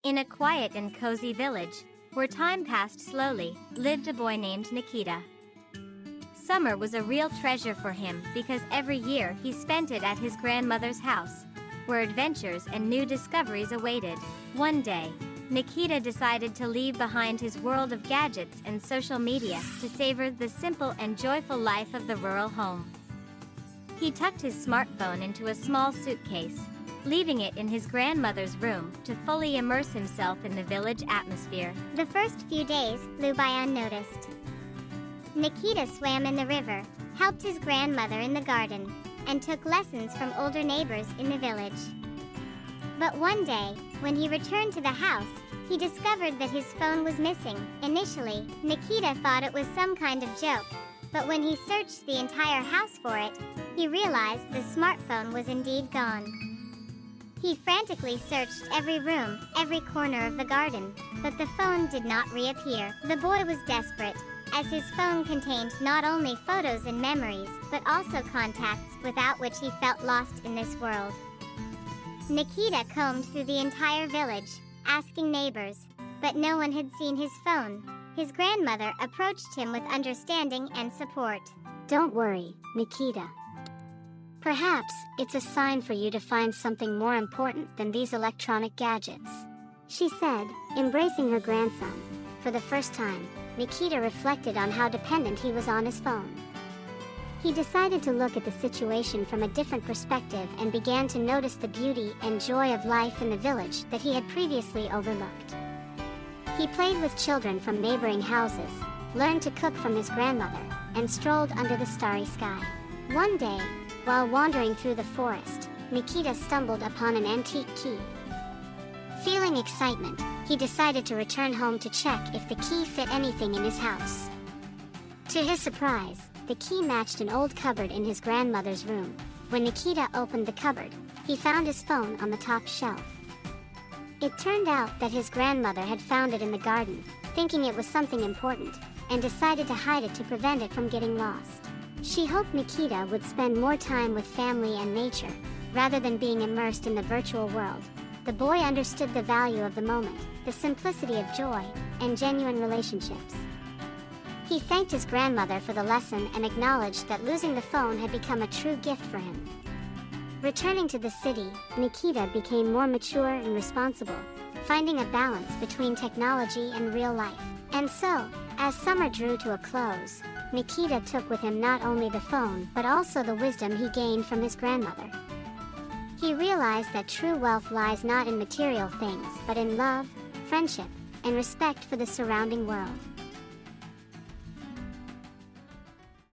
In a quiet and cozy village, where time passed slowly, lived a boy named Nikita. Summer was a real treasure for him because every year he spent it at his grandmother's house, where adventures and new discoveries awaited. One day, Nikita decided to leave behind his world of gadgets and social media to savor the simple and joyful life of the rural home. He tucked his smartphone into a small suitcase, leaving it in his grandmother's room to fully immerse himself in the village atmosphere. The first few days flew by unnoticed. Nikita swam in the river, helped his grandmother in the garden, and took lessons from older neighbors in the village. But one day, when he returned to the house, he discovered that his phone was missing. Initially, Nikita thought it was some kind of joke, but when he searched the entire house for it, he realized the smartphone was indeed gone. He frantically searched every room, every corner of the garden, but the phone did not reappear. The boy was desperate, as his phone contained not only photos and memories, but also contacts without which he felt lost in this world. Nikita combed through the entire village, asking neighbors, but no one had seen his phone. His grandmother approached him with understanding and support. "Don't worry, Nikita. Perhaps it's a sign for you to find something more important than these electronic gadgets," she said, embracing her grandson. For the first time, Nikita reflected on how dependent he was on his phone. He decided to look at the situation from a different perspective and began to notice the beauty and joy of life in the village that he had previously overlooked. He played with children from neighboring houses, learned to cook from his grandmother, and strolled under the starry sky. One day, while wandering through the forest, Nikita stumbled upon an antique key. Feeling excitement, he decided to return home to check if the key fit anything in his house. To his surprise, the key matched an old cupboard in his grandmother's room. When Nikita opened the cupboard, he found his phone on the top shelf. It turned out that his grandmother had found it in the garden, thinking it was something important, and decided to hide it to prevent it from getting lost. She hoped Nikita would spend more time with family and nature, rather than being immersed in the virtual world. The boy understood the value of the moment, the simplicity of joy, and genuine relationships. He thanked his grandmother for the lesson and acknowledged that losing the phone had become a true gift for him. Returning to the city, Nikita became more mature and responsible, finding a balance between technology and real life. And so, as summer drew to a close, Nikita took with him not only the phone but also the wisdom he gained from his grandmother. He realized that true wealth lies not in material things but in love, friendship, and respect for the surrounding world.